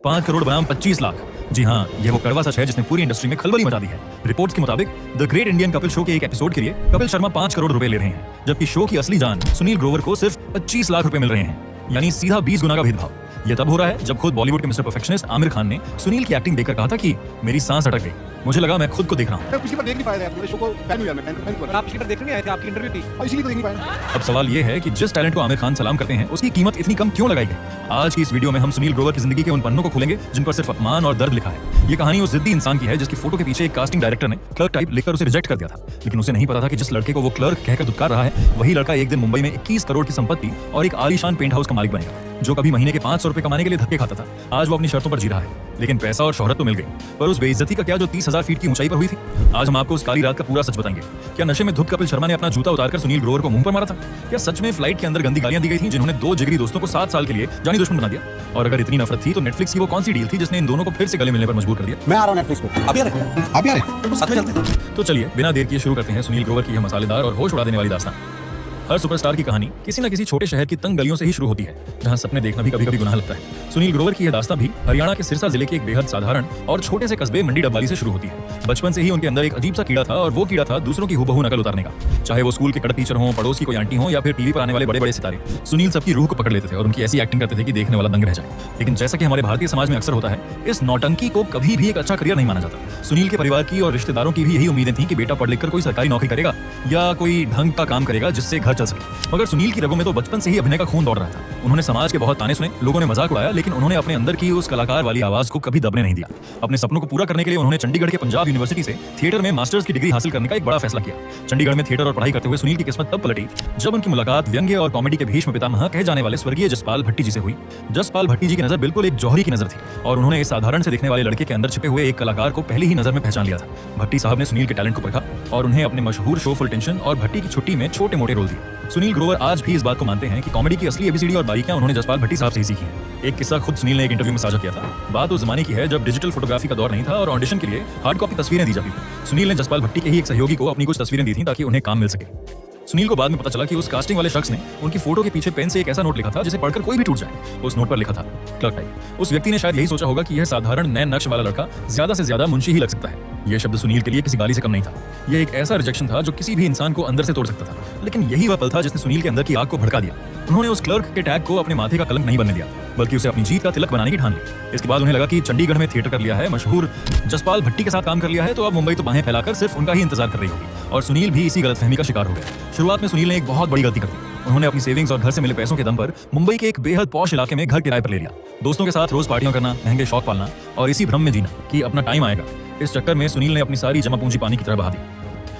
5 करोड़ बनाम 25 लाख। जी हाँ, ये वो कड़वा सच है जिसने पूरी इंडस्ट्री में खलबली मचा दी है। रिपोर्ट्स के मुताबिक the great Indian Kapil show के एक एपिसोड के लिए कपिल शर्मा 5 करोड़ रुपए ले रहे हैं, जबकि शो की असली जान सुनील ग्रोवर को सिर्फ 25 लाख रुपए मिल रहे हैं, यानी सीधा 20 गुना का भेदभाव। ये तब हो रहा है जब खुद बॉलीवुड के मिस्टर परफेक्शनिस्ट आमिर खान ने सुनील की एक्टिंग देखकर कहा था कि मेरी सांस अटक गई, मुझे लगा मैं खुद को देख रहा हूँ। पिछली बार देख नहीं पाए थे आप पूरे शो को, फैन हुआ मैं फैन आप पिछली बार देखने आए थे, आपकी इंटरव्यू थी, इसीलिए तो देख नहीं पाए। अब सवाल ये है कि जिस टैलेंट को आमिर खान सलाम करते हैं उसकी कीमत इतनी कम क्यों लगाई गई। आज की इस वीडियो में हम सुनील ग्रोवर की जिंदगी के उन पन्नों को खोलेंगे जिन पर सिर्फ अपमान और दर्द लिखा है। ये कहानी उस जिद्दी इंसान की है जिसकी फोटो के पीछे एक कास्टिंग डायरेक्टर ने क्लर्क टाइप लिखकर उसे रिजेक्ट कर दिया था, लेकिन उसे नहीं पता था कि जिस लड़के को वो क्लर्क कहकर दुत्कार रहा है वही लड़का एक दिन मुंबई में 21 करोड़ की संपत्ति और एक आलीशान पेंट हाउस का मालिक बनेगा। जो कभी महीने के 500 रुपए कमाने के लिए धक्के खाता था, आज वो अपनी शर्तों पर जी रहा है। लेकिन पैसा और शोहरत तो मिल गई, पर उस बेइज्जती का क्या जो 30,000 फीट की ऊंचाई पर हुई थी। आज हम आपको उस काली रात का पूरा सच बताएंगे। क्या नशे में धुत कपिल शर्मा ने अपना जूता उतारकर सुनील ग्रोवर को मुंह पर मारा था? क्या सच में फ्लाइट के अंदर गंदी गालियां दी गई थी जिन्होंने 2 जिगरी दोस्तों को 7 साल के लिए जानी दुश्मन बना दिया? और अगर इतनी नफरत थी तो नेटफ्लिक्स की वो कौन सी डील थी जिसने इन दोनों को फिर से गले मिलने पर मजबूर कर दिया? मैं आ रहा हूं नेटफ्लिक्स पे, आप यार तो साथ में चलते हैं। तो चलिए बिना देर किए शुरू करते हैं सुनील ग्रोवर की यह मसालेदार और होश उड़ा देने वाली दास्तान। हर सुपरस्टार की कहानी किसी न किसी छोटे शहर की तंग गलियों से ही शुरू होती है, जहां सपने देखना भी कभी-कभी गुनाह लगता है। सुनील ग्रोवर की यह दास्तान भी हरियाणा के सिरसा जिले के एक बेहद साधारण और छोटे से कस्बे मंडी डबवाली से शुरू होती है। बचपन से ही उनके अंदर एक अजीब सा कीड़ा था, और वो कीड़ा था दूसरों की हुबहू नकल उतारने का। चाहे वो स्कूल के कड़क टीचर हों, पड़ोस की कोई आंटी हो, या फिर टीवी पर आने वाले बड़े-बड़े सितारे, सुनील सबकी रूह को पकड़ लेते थे और उनकी ऐसी एक्टिंग करते थे कि देखने वाला दंग रह जाए। लेकिन जैसा कि हमारे भारतीय समाज में अक्सर होता है, इस नौटंकी को कभी भी एक अच्छा करियर नहीं माना जाता। सुनील के परिवार की और रिश्तेदारों की भी यही उम्मीदें थी कि बेटा पढ़ लिखकर कोई सरकारी नौकरी करेगा या कोई ढंग का काम करेगा जिससे घर चल सके। मगर सुनील की रगों में तो बचपन से ही अभिनय का खून दौड़ रहा था। उन्होंने समाज के बहुत ताने सुने, लोगों ने मजाक उड़ाया, लेकिन उन्होंने अपने अंदर की उस कलाकार वाली आवाज को कभी दबने नहीं दिया। अपने सपनों को पूरा करने के लिए उन्होंने चंडीगढ़ के पंजाब यूनिवर्सिटी से थिएटर में मास्टर्स की डिग्री हासिल करने का एक बड़ा फैसला किया। चंडीगढ़ में थिएटर और पढ़ाई करते हुए सुनील की किस्मत तब पलटी जब उनकी मुलाकात व्यंग्य और कॉमेडी के भीष्म पितामह कहे जाने वाले स्वर्गीय जसपाल भट्टी जी से हुई। जसपाल भट्टी जी की नजर बिल्कुल एक जौहरी की नजर थी, और उन्होंने इस साधारण से दिखने वाले लड़के के अंदर छिपे हुए एक कलाकार को पहली ही नजर में पहचान लिया था। भट्टी साहब ने सुनील के टैलेंट को परखा और उन्हें अपने मशहूर शो फुल टेंशन और भट्टी की छुट्टी में छोटे मोटे रोल दिए। सुनील ग्रोवर आज भी इस बात को मानते हैं कि कॉमेडी की असली एबीसीडी और बारीकियां उन्होंने जसपाल भट्टी साहब से ही सीखी हैं। एक किस्सा खुद सुनील ने एक इंटरव्यू में साझा किया था। बात उस जमाने की है जब डिजिटल फोटोग्राफी का दौर नहीं था और ऑडिशन के लिए हार्ड कॉपी तस्वीरें दी जाती थी। सुनील ने जसपाल भट्टी के ही एक सहयोगी को अपनी कुछ तस्वीरें दी थी ताकि उन्हें काम मिल सके। सुनील को बाद में पता चला कि उस कास्टिंग वाले शख्स ने उनकी फोटो के पीछे पेन से एक ऐसा नोट लिखा था जिसे पढ़कर कोई भी टूट जाए। उस नोट पर लिखा था क्लर्क टाइप। उस व्यक्ति ने शायद यही सोचा होगा कि यह साधारण नए नक्श वाला लड़का ज्यादा से ज्यादा मुंशी ही लग सकता है। यह शब्द सुनील के लिए किसी गाली से कम नहीं था। यह एक ऐसा रिजेक्शन था जो किसी भी इंसान को अंदर से तोड़ सकता था। लेकिन यही वह पल था जिसने सुनील के अंदर की आग को भड़का दिया। उन्होंने उस क्लर्क के टैग को अपने माथे का कलंक नहीं बनने दिया, बल्कि उसे अपनी जीत का तिलक बनाने की ठान ली। इसके बाद उन्हें लगा कि चंडीगढ़ में थिएटर कर लिया है, मशहूर जसपाल भट्टी के साथ काम कर लिया है, तो अब मुंबई तो बाहें फैलाकर सिर्फ उनका ही इंतजार कर रही होगी। और सुनील भी इसी गलतफहमी का शिकार हो गया। शुरुआत में सुनील ने एक बहुत बड़ी गलती कर दी। उन्होंने अपनी सेविंग्स और घर से मिले पैसों के दम पर मुंबई के एक बेहद पॉश इलाके में घर किराए पर ले लिया। दोस्तों के साथ रोज पार्टियां करना, महंगे शौक पालना और इसी भ्रम में जीना कि अपना टाइम आएगा। इस चक्कर में सुनील ने अपनी सारी जमा पूंजी पानी की तरह बहा दी।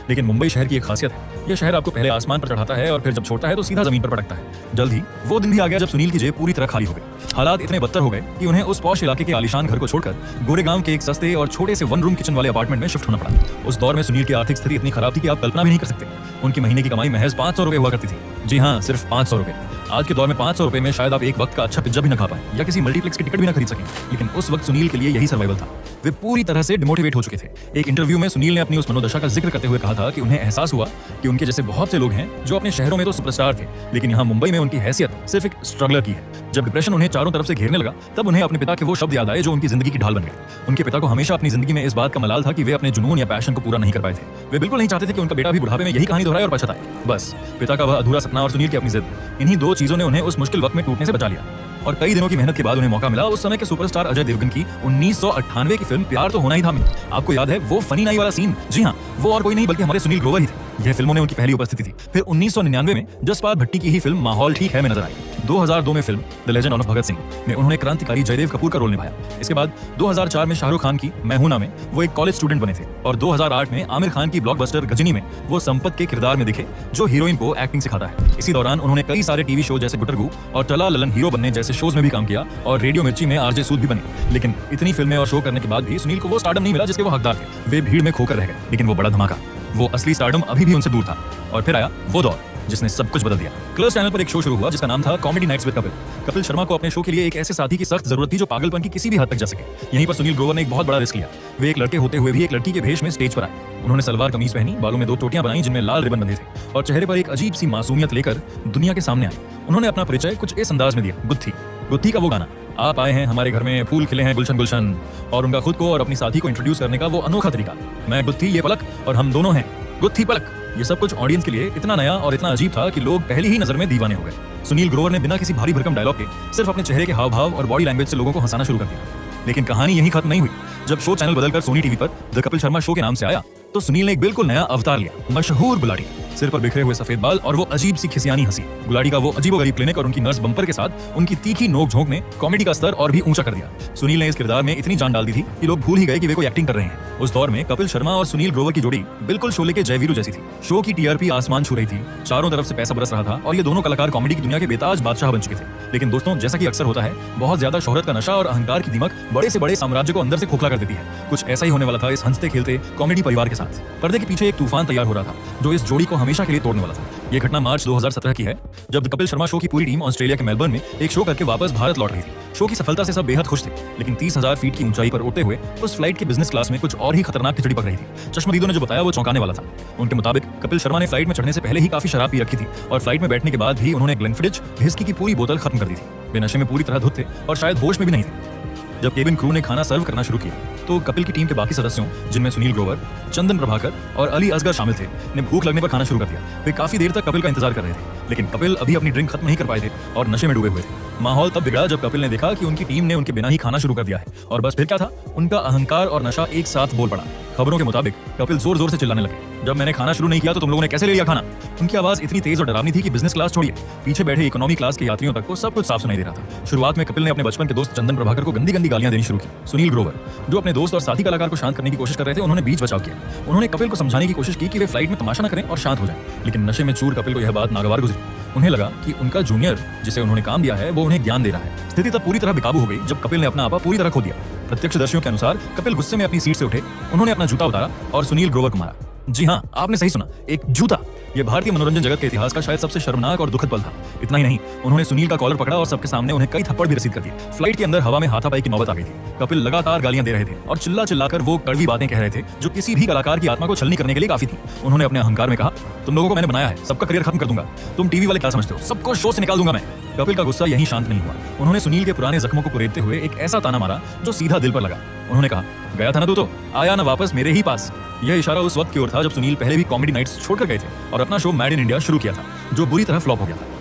लेकिन मुंबई शहर की एक खासियत है, यह शहर आपको पहले आसमान पर चढ़ाता है और फिर जब छोड़ता है तो सीधा जमीन पर पटकता है। जल्द ही वो दिन भी आ गया जब सुनील की जेब पूरी तरह खाली हो गई। हालात इतने बदतर हो गए कि उन्हें उस पॉश इलाके के आलीशान घर को छोड़कर गोरेगांव के एक सस्ते और छोटे से 1 रूम किचन वाले अपार्टमेंट में शिफ्ट होना पड़ा। उस दौर में सुनील की आर्थिक स्थिति इतनी खराब थी कि आप कल्पना भी नहीं कर सकते। उनकी महीने की कमाई महज 500 रुपए हुआ करती थी। जी हाँ, सिर्फ 500 रुपए। आज के दौर में 500 रुपए में शायद आप एक वक्त का अच्छा पिज्जा भी न खा पाए या किसी मल्टीप्लेक्स की टिकट भी न खरीद सकें। लेकिन उस वक्त सुनील के लिए यही सर्वाइवल था। वे पूरी तरह से डिमोटिवेट हो चुके थे। एक इंटरव्यू में सुनील ने अपनी उस मनोदशा का जिक्र करते हुए कहा था कि उन्हें एहसास हुआ कि उनके जैसे बहुत से लोग हैं जो अपने शहरों में तो सुपरस्टार थे, लेकिन यहाँ मुंबई में उनकी हैसियत सिर्फ एक स्ट्रगलर की है। जब डिप्रेशन उन्हें चारों तरफ से घेरने लगा, तब उन्हें अपने पिता के वो शब्द याद आए जो उनकी जिंदगी की ढाल बन गए। उनके पिता को हमेशा अपनी जिंदगी में इस बात का मलाल था कि वे अपने जुनून या पैशन को पूरा नहीं कर पाए थे। वे बिल्कुल नहीं चाहते थे कि उनका बेटा भी बुढ़ापे में यही कहानी दोहराए और पछताए। बस पिता का वह अधूरा सपना और सुनील की अपनी जिद, इन्हीं 2 चीजों ने उन्हें उस मुश्किल वक्त में टूटने से बचा लिया। और कई दिनों की मेहनत के बाद उन्हें मौका मिला उस समय के सुपरस्टार अजय देवगन की 1998 की फिल्म प्यार तो होना ही था में। आपको याद है वो फनी नाई वाला सीन? जी हाँ, वो और कोई नहीं बल्कि हमारे सुनील ग्रोवर ही थे। यह फिल्मों में उनकी पहली उपस्थिति थी। फिर 1999 में जसपाल भट्टी की ही फिल्म माहौल ठीक है में नजर आई। 2002 में film the legend of Bhagat Singh में उन्होंने क्रांतिकारी जयदेव कपूर का रोल निभाया। इसके बाद 2004 में शाहरुख खान की मैं हूं ना में वो एक कॉलेज स्टूडेंट बने थे, और 2008 में आमिर खान की ब्लॉकबस्टर गजनी में वो संपत के किरदार में दिखे जो हीरोइन को एक्टिंग सिखाता है। इसी दौरान उन्होंने कई सारे टीवी शो जैसे गुटरगू और टला ललन हीरो बनने जैसे शोज में भी काम किया और रेडियो मिर्ची में आरजे सूद भी बने। लेकिन इतनी फिल्में और शो करने के बाद भी सुनील को वो स्टारडम नहीं मिला जिसके वो हकदार थे। वे भीड़ में खोकर रह गए। लेकिन वो बड़ा धमाका, वो असली स्टारडम अभी भी उनसे दूर था। और फिर आया वो दौर जिसने सब कुछ बदल दिया। क्लर्स चैनल पर एक शो शुरू हुआ जिसका नाम था comedy nights with Kapil. Kapil Sharma को अपने शो के लिए एक ऐसे साथी की सख्त जरूरत थी जो पागलपन की किसी भी हद तक जा सके। यहीं पर सुनील ग्रोवर ने एक बहुत बड़ा रिस्क लिया। वे एक लड़के होते हुए भी एक लड़की के भेष में स्टेज पर आए। उन्होंने सलवार कमीज पहनी, बालों में 2 टोटियां बनाई जिनमें लाल रिबन बंधे थे, और चेहरे पर एक अजीब सी मासूमियत लेकर दुनिया के सामने आए। उन्होंने अपना परिचय कुछ इस अंदाज में दिया, गुत्थी। गुत्थी का वो गाना आप आए हैं हमारे घर में, फूल खिले हैं गुलशन गुलशन, और उनका खुद को और अपनी साथी को इंट्रोड्यूस करने का वो अनोखा तरीका, मैं गुत्थी ये पलक और हम दोनों हैं गुत्थी पलक। ये सब कुछ ऑडियंस के लिए इतना नया और इतना अजीब था कि लोग पहली ही नजर में दीवाने हो गए। सुनील ग्रोवर ने बिना किसी भारी भरकम डायलॉग के सिर्फ अपने चेहरे के हाव भाव और बॉडी लैंग्वेज से लोगों को हंसाना शुरू कर दिया। लेकिन कहानी यही खत्म नहीं हुई। जब शो चैनल बदलकर सोनी टीवी पर द कपिल शर्मा शो के नाम से आया तो सुनील ने एक बिल्कुल नया अवतार लिया, मशहूर गुलाटी। सिर पर बिखरे हुए सफेद बाल और वो अजीब सी खिसियानी हंसी। गुलाटी का वो अजीबोगरीब क्लिनिक और उनकी नर्स बम्पर के साथ उनकी तीखी नोक झोंक ने कॉमेडी का स्तर और भी ऊंचा कर दिया। सुनील ने इस किरदार में इतनी जान डाल दी थी कि लोग भूल ही गए कि वे कोई एक्टिंग कर रहे हैं। उस दौर में कपिल शर्मा और सुनील ग्रोवर की जोड़ी बिल्कुल शोले के जयवीरू जैसी थी। शो की टीआरपी आसमान छू रही थी, चारों तरफ से पैसा बरस रहा था और ये दोनों कलाकार कॉमेडी की दुनिया के बेताज बादशाह बन चुके थे। लेकिन दोस्तों, जैसा कि अक्सर होता है, बहुत ज्यादा शोहरत का नशा और अहंकार की दीमक बड़े से बड़े साम्राज्य को अंदर से खोखला कर देती है। कुछ ऐसा ही होने वाला था इस हंसते खेलते कॉमेडी परिवार के साथ। पर्दे के पीछे एक तूफान तैयार हो रहा था जो इस जोड़ी को हमेशा के लिए तोड़ने वाला था। ये घटना मार्च 2017 की है, जब कपिल शर्मा शो की पूरी टीम ऑस्ट्रेलिया के मेलबर्न में एक शो करके वापस भारत लौट रही थी। शो की सफलता से सब बेहद खुश थे, लेकिन 30,000 फीट की ऊंचाई पर उड़ते हुए उस फ्लाइट की बिजनेस क्लास में कुछ और ही खतरनाक खिचड़ी पक रही थी। चश्मदीदों ने जो बताया वो चौंकाने वाला था। उनके मुताबिक कपिल शर्मा ने फ्लाइट में चढ़ने से पहले ही काफी शराब पी रखी थी और फ्लाइट में बैठने के बाद भी उन्होंने ग्लेनफिडिच व्हिस्की की पूरी बोतल खत्म कर दी थी। वे नशे में पूरी तरह धुत थे और शायद होश में भी नहीं थे। जब केबिन क्रू ने खाना सर्व करना शुरू किया तो कपिल की टीम के बाकी सदस्यों, जिनमें सुनील ग्रोवर, चंदन प्रभाकर और अली असगर शामिल थे, ने भूख लगने पर खाना शुरू कर दिया। वे काफी देर तक कपिल का इंतजार कर रहे थे, लेकिन कपिल अभी अपनी ड्रिंक खत्म नहीं कर पाए थे और नशे में डूबे हुए थे। माहौल तब बिगड़ा जब कपिल ने देखा कि उनकी टीम ने उनके बिना ही खाना शुरू कर दिया है, और बस फिर क्या था, उनका अहंकार और नशा एक साथ बोल पड़ा। खबरों के मुताबिक कपिल जोर जोर से चिल्लाने लगे, जब मैंने खाना शुरू नहीं किया तो तुम लोगों ने कैसे ले लिया खाना। उनकी आवाज इतनी तेज और डरावनी थी कि बिजनेस क्लास छोड़िए, पीछे बैठे इकोनॉमी क्लास के यात्रियों तक को सब कुछ साफ सुनाई दे रहा था। शुरुआत में कपिल ने अपने बचपन के दोस्त चंदन प्रभाकर को गंदी गंदी गालियां देनी शुरू की। सुनील ग्रोवर, जो अपने दोस्त और साथी कलाकार को शांत करने की कोशिश कर रहे थे, उन्होंने बीच बचाव किया। उन्होंने कपिल को समझाने की कोशिश की कि वे फ्लाइट में तमाशा न करें और शांत हो जाएं, लेकिन नशे में चूर कपिल को यह बात नागवार गुजरी। उन्हें लगा कि उनका जूनियर, जिसे उन्होंने काम दिया है, वो उन्हें ज्ञान दे रहा है। स्थिति तब पूरी तरह बेकाबू हो गई जब कपिल ने अपना आपा पूरी तरह खो दिया। प्रत्यक्षदर्शियों के अनुसार कपिल गुस्से में अपनी सीट से उठे, उन्होंने अपना जूता उतारा और सुनील ग्रोवर को मारा। जी हाँ, आपने सही सुना, एक जूता। यह भारतीय मनोरंजन जगत के इतिहास का शायद सबसे शर्मनाक और दुखद पल था। इतना ही नहीं, उन्होंने सुनील का कॉलर पकड़ा और सबके सामने उन्हें कई थप्पड़ भी रसीद कर दिए। फ्लाइट के अंदर हवा में हाथापाई की नौबत आ गई थी। कपिल लगातार गालियां दे रहे थे और चिल्ला चिल्लाकर वो कड़वी बातें कह रहे थे जो किसी भी कलाकार की आत्मा को छलनी करने के लिए काफी थी। उन्होंने अपने अहंकार में कहा, तुम लोगों को मैंने बनाया है, सबका करियर खत्म कर दूंगा, तुम टीवी वाले क्या समझते हो, सबको शो से निकाल दूंगा मैं। कपिल का गुस्सा यहीं शांत नहीं हुआ। उन्होंने सुनील के पुराने जख्मों को कुरेदते हुए एक ऐसा ताना मारा जो सीधा दिल पर लगा। उन्होंने कहा, गया था ना तू तो, आया ना वापस मेरे ही पास। यह इशारा उस वक्त की ओर था जब सुनील पहले भी कॉमेडी नाइट्स छोड़कर गए थे और अपना शो मैड इन इंडिया शुरू किया था, जो बुरी तरह फ्लॉप हो गया था।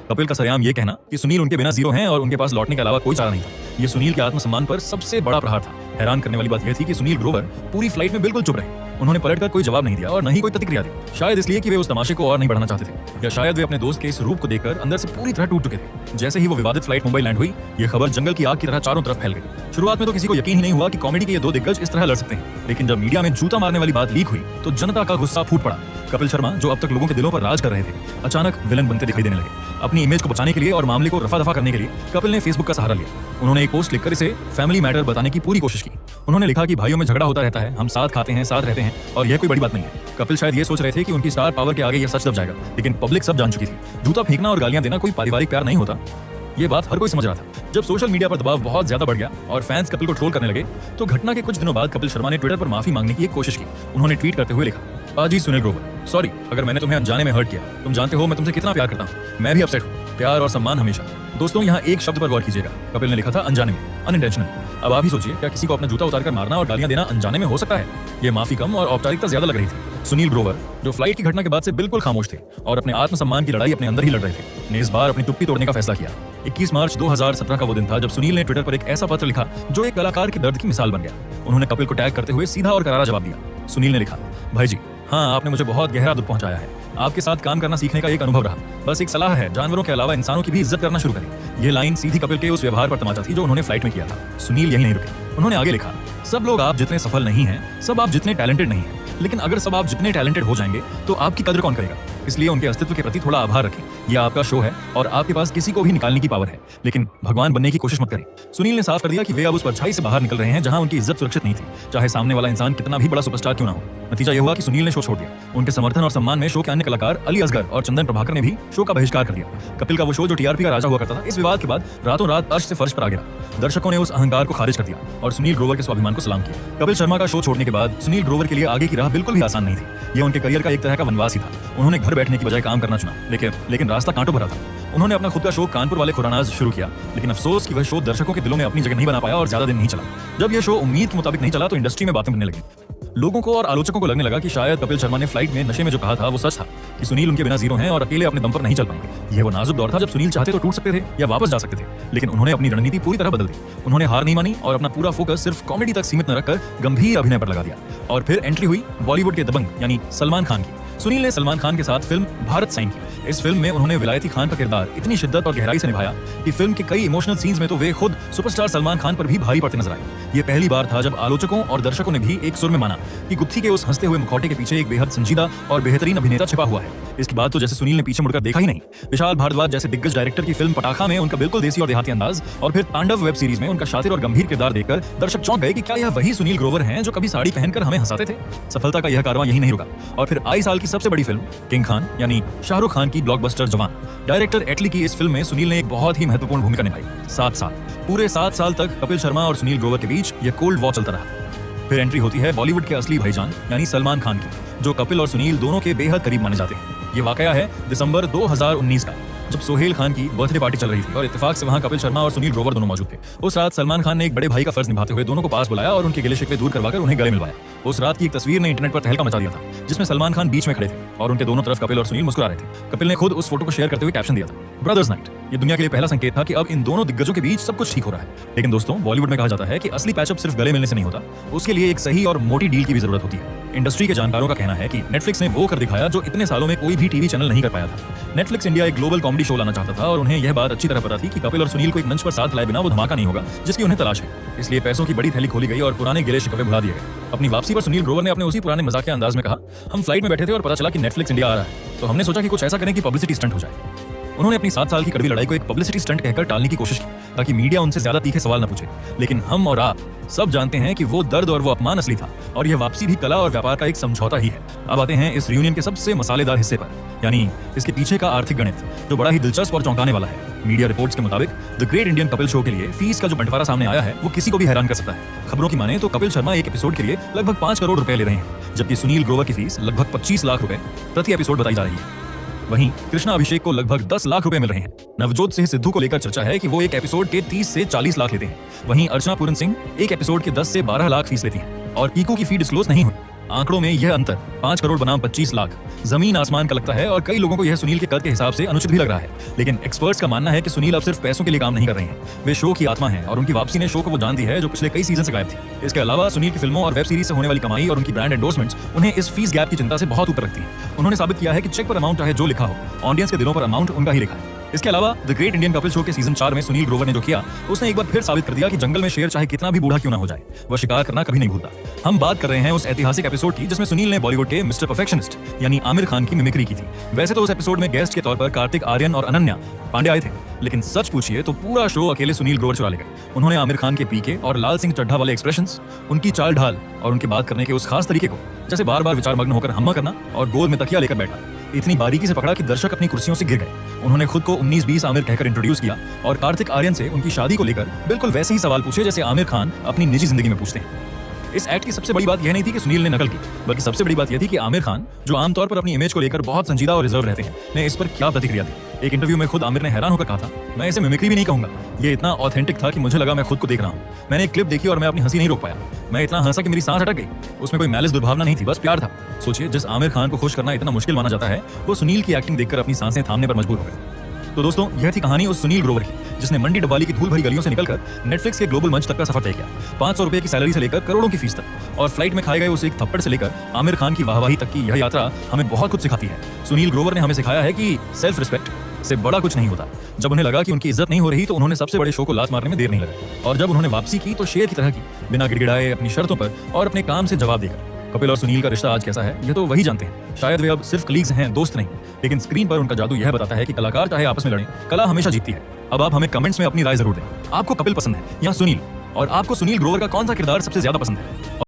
कपिल का सरेआम ये कहना कि सुनील उनके बिना जीरो हैं और उनके पास लौटने के अलावा कोई चारा नहीं था, ये सुनील के आत्मसम्मान पर सबसे बड़ा प्रहार था। हैरान करने वाली बात यह थी कि सुनील ग्रोवर पूरी फ्लाइट में बिल्कुल चुप रहे। उन्होंने पलटकर कोई जवाब नहीं दिया और न ही कोई प्रतिक्रिया दी, शायद इसलिए कि वे उस तमाशे को और नहीं बढ़ाना चाहते थे, या शायद वे अपने दोस्त के इस रूप को देखकर अंदर से पूरी तरह टूट चुके थे। जैसे ही वो विवादित फ्लाइट मुंबई लैंड हुई, ये खबर जंगल की आग की तरह चारों तरफ फैल गई। शुरुआत में तो किसी को यकीन ही नहीं हुआ कि कॉमेडी के ये दो दिग्गज इस तरह लड़ सकते हैं, लेकिन जब मीडिया में जूता मारने वाली बात लीक हुई तो जनता का गुस्सा फूट पड़ा। कपिल शर्मा, जो अब तक लोगों के दिलों पर राज कर रहे थे, अचानक विलन बनते दिखाई देने लगे। अपनी इमेज को बचाने के लिए और मामले को रफा दफा करने के लिए कपिल ने फेसबुक का सहारा लिया। उन्होंने एक पोस्ट लिखकर इसे फैमिली मैटर बताने की पूरी कोशिश की। उन्होंने लिखा कि भाइयों में झगड़ा होता रहता है, हम साथ खाते हैं, साथ रहते हैं और यह कोई बड़ी बात नहीं है। कपिल शायद ये सोच रहे थे कि उनकी स्टार पावर के आगे यह सच दब जाएगा, लेकिन पब्लिक सब जान चुकी थी, जूता फेंकना और गालियां देना कोई पारिवारिक प्यार नहीं होता। ये बात हर कोई समझ रहा था। जब सोशल मीडिया पर दबाव बहुत ज्यादा बढ़ गया और फैंस कपिल को ट्रोल करने लगे, तो घटना के कुछ दिनों बाद कपिल शर्मा ने ट्विटर पर माफी मांगने की एक कोशिश की। उन्होंने ट्वीट करते हुए लिखा, पाजी सुनील ग्रोवर, सॉरी अगर मैंने तुम्हें अनजाने में हर्ट किया। तुम जानते हो मैं तुमसे कितना प्यार करता हूँ, मैं भी अपसेट हूँ, प्यार और सम्मान हमेशा। दोस्तों, यहाँ एक शब्द पर गौर कीजिएगा, कपिल ने लिखा था अनजाने में, अनइंटेंशनली। अब आप ही सोचिए, क्या किसी को अपना जूता उतारकर मारना और गालियां देना अनजाने में हो सकता है? ये माफी कम और औपचारिकता ज्यादा लग रही थी। सुनील ग्रोवर, जो फ्लाइट की घटना के बाद से बिल्कुल खामोश थे और अपने आत्मसम्मान की लड़ाई अपने अंदर ही लड़ रहे थे, ने इस बार अपनी टुप्पी तोड़ने का फैसला किया। 21 मार्च 2017 का वो दिन था जब सुनील ने ट्विटर पर एक ऐसा पत्र लिखा जो एक कलाकार के दर्द की मिसाल बन गया। उन्होंने कपिल को टैग करते हुए सीधा और करारा जवाब दिया। सुनील ने लिखा, भाई जी, हाँ आपने मुझे बहुत गहरा दुख पहुंचाया है। आपके साथ काम करना सीखने का एक अनुभव रहा। बस एक सलाह है, जानवरों के अलावा इंसानों की भी इज्जत करना शुरू करें। ये लाइन सीधी कपिल के उस व्यवहार पर तमाचा थी जो उन्होंने फ्लाइट में किया था। सुनील यही नहीं रुके, उन्होंने आगे लिखा, सब लोग आप जितने सफल नहीं हैं, सब आप जितने टैलेंटेड नहीं हैं, लेकिन अगर सब आप जितने टैलेंटेड हो जाएंगे तो आपकी कदर कौन करेगा? इसलिए उनके अस्तित्व के प्रति थोड़ा आभार रखें। यह आपका शो है और आपके पास किसी को भी निकालने की पावर है, लेकिन भगवान बनने की कोशिश मत करें। सुनील ने साफ कर दिया कि वे अब उस परछाई से बाहर निकल रहे हैं जहां उनकी इज्जत सुरक्षित नहीं थी, चाहे सामने वाला इंसान कितना भी बड़ा सुपरस्टार क्यों ना हो। नतीजा यह हुआ कि सुनील ने शो छोड़ दिया। उनके समर्थन और सम्मान में शो के अन्य कलाकार अली असगर और चंदन प्रभाकर ने भी शो का बहिष्कार कर दिया। कपिल का वो शो जो टीआरपी का राजा हुआ करता था, इस विवाद के बाद रातों रात अर्श से फर्श पर आ गिरा। दर्शकों ने उस अहंकार को खारिज कर दिया और सुनील ग्रोवर के स्वाभिमान को सलाम किया। कपिल शर्मा का शो छोड़ने के बाद सुनील ग्रोवर के लिए आगे की राह बिल्कुल भी आसान नहीं थी। यह उनके करियर का एक तरह का वनवास ही था। उन्होंने घर बैठने की बजाय काम करना चुना, लेकिन रास्ता कांटों भरा था। उन्होंने अपना खुद का शो कानपुर वाले खुरानाज शुरू किया, लेकिन अफसोस कि वह शो दर्शकों के दिलों में अपनी जगह नहीं बना पाया और ज्यादा दिन नहीं चला। जब यह शो उम्मीद के मुताबिक नहीं चला तो इंडस्ट्री में बातें बनने लगी। लोगों को और आलोचकों को लगने लगा कि शायद कपिल शर्मा ने फ्लाइट में नशे में जो कहा था वो सच था, कि सुनील उनके बिना जीरो हैं और अकेले अपने दम पर नहीं चल पाएंगे। यह वो नाजुक दौर था जब सुनील चाहते तो टूट सकते थे या वापस जा सकते थे, लेकिन उन्होंने अपनी रणनीति पूरी तरह बदल दी। उन्होंने हार नहीं मानी और अपना पूरा फोकस सिर्फ कॉमेडी तक सीमित न रखकर गंभीर अभिनय पर लगा दिया। और फिर एंट्री हुई बॉलीवुड के दबंग यानी सलमान खान की। सुनील ने सलमान खान के साथ फिल्म भारत साइन की। इस फिल्म में उन्होंने विलायती खान का किरदार इतनी शिद्दत और गहराई से निभाया कि फिल्म के कई इमोशनल सीन्स में तो वे खुद सुपरस्टार सलमान खान पर भी भारी पड़ते नजर आए। ये पहली बार था जब आलोचकों और दर्शकों ने भी एक सुर में माना कि गुत्थी के उस हंसते हुए मुखौटे के पीछे एक बेहद संजीदा और बेहतरीन अभिनेता छिपा हुआ है। इसके बाद तो जैसे सुनील ने पीछे मुड़कर देखा ही नहीं। विशाल भारद्वाज जैसे दिग्गज डायरेक्टर की फिल्म पटाखा में उनका बिल्कुल देसी और देहाती अंदाज, और फिर तांडव वेब सीरीज में उनका शातिर और गंभीर किरदार देखकर दर्शक चौंक गए कि क्या यह वही सुनील ग्रोवर हैं जो कभी साड़ी पहनकर हमें हंसाते थे। सफलता का यह कारवां यही नहीं रुका और फिर आई साल की सबसे बड़ी फिल्म किंग खान यानी शाहरुख खान की ब्लॉकबस्टर जवान। डायरेक्टर एटली की इस फिल्म में सुनील ने एक बहुत ही महत्वपूर्ण भूमिका निभाई। 7 साल, पूरे 7 साल तक कपिल शर्मा और सुनील ग्रोवर के बीच यह कोल्ड वॉर चलता रहा। फिर एंट्री होती है बॉलीवुड के असली भाईजान यानी सलमान खान की, जो कपिल और सुनील दोनों के बेहद करीब माने जाते हैं। ये वाकया है दिसंबर 2019 का, जब सोहेल खान की बर्थडे पार्टी चल रही थी और इत्तेफाक से वहां कपिल शर्मा और सुनील ग्रोवर दोनों मौजूद थे। उस रात सलमान खान ने एक बड़े भाई का फर्ज निभाते हुए दोनों को पास बुलाया और उनके गिले शिकवे दूर करवाकर उन्हें गले मिलवाया। उस रात की एक तस्वीर ने इंटरनेट पर तहलका मचा दिया था, जिसमें सलमान खान बीच में खड़े थे और उनके दोनों तरफ कपिल और सुनील मुस्कुरा रहे थे। कपिल ने खुद उस फोटो को शेयर करते हुए कैप्शन दिया था, ब्रदर्स नाइट। ये दुनिया के लिए पहला संकेत था कि अब इन दोनों दिग्गजों के बीच सब कुछ ठीक हो रहा है। लेकिन दोस्तों, बॉलीवुड में कहा जाता है कि असली पैचअप सिर्फ गले मिलने से नहीं होता, उसके लिए एक सही और मोटी डील की भी जरूरत होती है। इंडस्ट्री के जानकारों का कहना है कि नेटफ्लिक्स ने वो कर दिखाया जो इतने सालों में कोई भी टीवी चैनल नहीं कर पाया था। नेटफ्लिक्स इंडिया एक ग्लोबल कॉमेडी शो लाना चाहता था और उन्हें यह बात अच्छी तरह पता थी कि कपिल और सुनील को एक मंच पर साथ लाए बिना वो धमाका नहीं होगा जिसकी उन्हें तलाश है। इसलिए पैसों की बड़ी थैली खोली गई और पुराने गिले शिकवे भुला दिए गए। अपनी वापसी पर सुनील ग्रोवर ने अपने उसी पुराने मजाकिया अंदाज में कहा, हम फ्लाइट में बैठे थे और पता चला कि नेटफ्लिक्स इंडिया आ रहा है, तो हमने सोचा कि कुछ ऐसा करें कि पब्लिसिटी स्टंट हो जाए। उन्होंने अपनी 7 साल की कड़वी लड़ाई को एक पब्लिसिटी स्टंट कहकर टालने की कोशिश की ताकि मीडिया उनसे ज्यादा तीखे सवाल न पूछे। लेकिन हम और आप सब जानते हैं कि वो दर्द और वो अपमान असली था और यह वापसी भी कला और व्यापार का एक समझौता ही है। अब आते हैं इस रियूनियन के सबसे मसालेदार हिस्से पर, यानी इसके पीछे का आर्थिक गणित, जो बड़ा ही दिलचस्प और चौंकाने वाला है। मीडिया रिपोर्ट्स के मुताबिक the great Indian Kapil show के लिए फीस का जो बंटवारा सामने आया है वो किसी को भी हैरान कर सकता है। खबरों की माने तो कपिल शर्मा एक एपिसोड के लिए लगभग 5 करोड़ रुपए ले रहे हैं, जबकि सुनील ग्रोवर की फीस लगभग 25 लाख रुपए प्रति एपिसोड बताई जा रही है। वहीं कृष्णा अभिषेक को लगभग 10 लाख रुपए मिल रहे हैं। नवजोत सिंह सिद्धू को लेकर चर्चा है कि वो एक एपिसोड के 30 से 40 लाख लेते हैं। वहीं अर्चना पूरन सिंह एक एपिसोड के 10 से 12 लाख फीस लेती हैं और कीकू की फी डिस्क्लोज नहीं हुई। आंकड़ों में यह अंतर 5 करोड़ बनाम 25 लाख जमीन आसमान का लगता है और कई लोगों को यह सुनील के कद के हिसाब से अनुचित भी लग रहा है। लेकिन एक्सपर्ट्स का मानना है कि सुनील अब सिर्फ पैसों के लिए काम नहीं कर रहे हैं, वे शो की आत्मा हैं और उनकी वापसी ने शो को वो जान दी है जो पिछले कई सीजन से गायब थी। इसके अलावा सुनील की फिल्मों और वेब सीरीज से होने वाली कमाई और उनकी ब्रांड एंडोर्समेंट्स उन्हें इस फीस गैप की चिंता से बहुत ऊपर रखती है। उन्होंने साबित किया है कि चेक पर अमाउंट चाहे जो लिखा हो, ऑडियंस के दिलों पर अमाउंट उनका ही लिखा है। इसके अलावा the great Indian Kapil show के सीजन 4 में सुनील ग्रोवर ने जो किया उसने एक बार फिर साबित कर दिया कि जंगल में शेर चाहे कितना भी बूढ़ा क्यों ना हो जाए, वह शिकार करना कभी नहीं भूलता। हम बात कर रहे हैं उस ऐतिहासिक एपिसोड की जिसमें सुनील ने बॉलीवुड के मिस्टर परफेक्शनिस्ट यानी आमिर खान की मिमिक्री की थी। वैसे तो उस एपिसोड में गेस्ट के तौर पर कार्तिक आर्यन और अनन्या पांडे आए थे, लेकिन सच पूछिए तो पूरा शो अकेले सुनील ग्रोवर चुरा ले गए। उन्होंने आमिर खान के पीके और लाल सिंह चड्ढा वाले एक्सप्रेशंस, उनकी चाल ढाल और उनके बात करने के उस खास तरीके को, जैसे बार बार विचार मग्न होकर हम्मा करना और गोद में तकिया लेकर बैठना, इतनी बारीकी से पकड़ा कि दर्शक अपनी कुर्सियों से गिर गए। उन्होंने खुद को 19-20 आमिर कहकर इंट्रोड्यूस किया और कार्तिक आर्यन से उनकी शादी को लेकर बिल्कुल वैसे ही सवाल पूछे जैसे आमिर खान अपनी निजी जिंदगी में पूछते हैं। इस एक्ट की सबसे बड़ी बात यह नहीं थी कि सुनील ने नकल की, बल्कि सबसे बड़ी बात यह थी कि आमिर खान, जो आमतौर पर अपनी इमेज को लेकर बहुत संजीदा और रिजर्व रहते हैं, ने इस पर क्या प्रतिक्रिया दी। एक इंटरव्यू में खुद आमिर ने हैरान होकर कहा था, मैं इसे मिमिक्री भी नहीं कहूंगा, ये इतना ऑथेंटिक था कि मुझे लगा मैं खुद को देख रहा हूँ। मैंने एक क्लिप देखी और मैं अपनी हंसी नहीं रोक पाया। मैं इतना हंसा कि मेरी सांस अटक गई। उसमें कोई मैलिस दुर्भावना नहीं थी, बस प्यार था। सोचिए, जिस आमिर खान को खुश करना इतना मुश्किल माना जाता है, वो सुनील की एक्टिंग देखकर अपनी सांसें थामने पर मजबूर हो गए। तो दोस्तों, यह थी कहानी उस सुनील ग्रोवर की, जिसने मंडी डब्बाली की धूल भरी गलियों से निकलकर नेटफ्लिक्स के ग्लोबल मंच तक का सफर तय किया। 500 रुपए की सैलरी से लेकर करोड़ों की फीस तक और फ्लाइट में खाए गए उस एक थप्पड़ से लेकर आमिर खान की वाहवाही तक की यह यात्रा हमें बहुत कुछ सिखाती है। सुनील ग्रोवर ने हमें सिखाया है कि सेल्फ रिस्पेक्ट से बड़ा कुछ नहीं होता। जब उन्हें लगा कि उनकी इज्जत नहीं हो रही तो उन्होंने सबसे बड़े शो को लात मारने में देर नहीं लगा, और जब उन्होंने वापसी की तो शेर की तरह की, बिना गिड़गिड़ाए, अपनी शर्तों पर और अपने काम से जवाब देकर। कपिल और सुनील का रिश्ता आज कैसा है यह तो वही जानते हैं। शायद वे अब सिर्फ कलीग्स हैं, दोस्त नहीं, लेकिन स्क्रीन पर उनका जादू यह बताता है कि कलाकार चाहे आपस में लड़ें, कला हमेशा जीतती है। अब आप हमें कमेंट्स में अपनी राय जरूर दें। आपको कपिल पसंद है या सुनील, और आपको सुनील ग्रोवर का कौन सा किरदार सबसे ज्यादा पसंद है?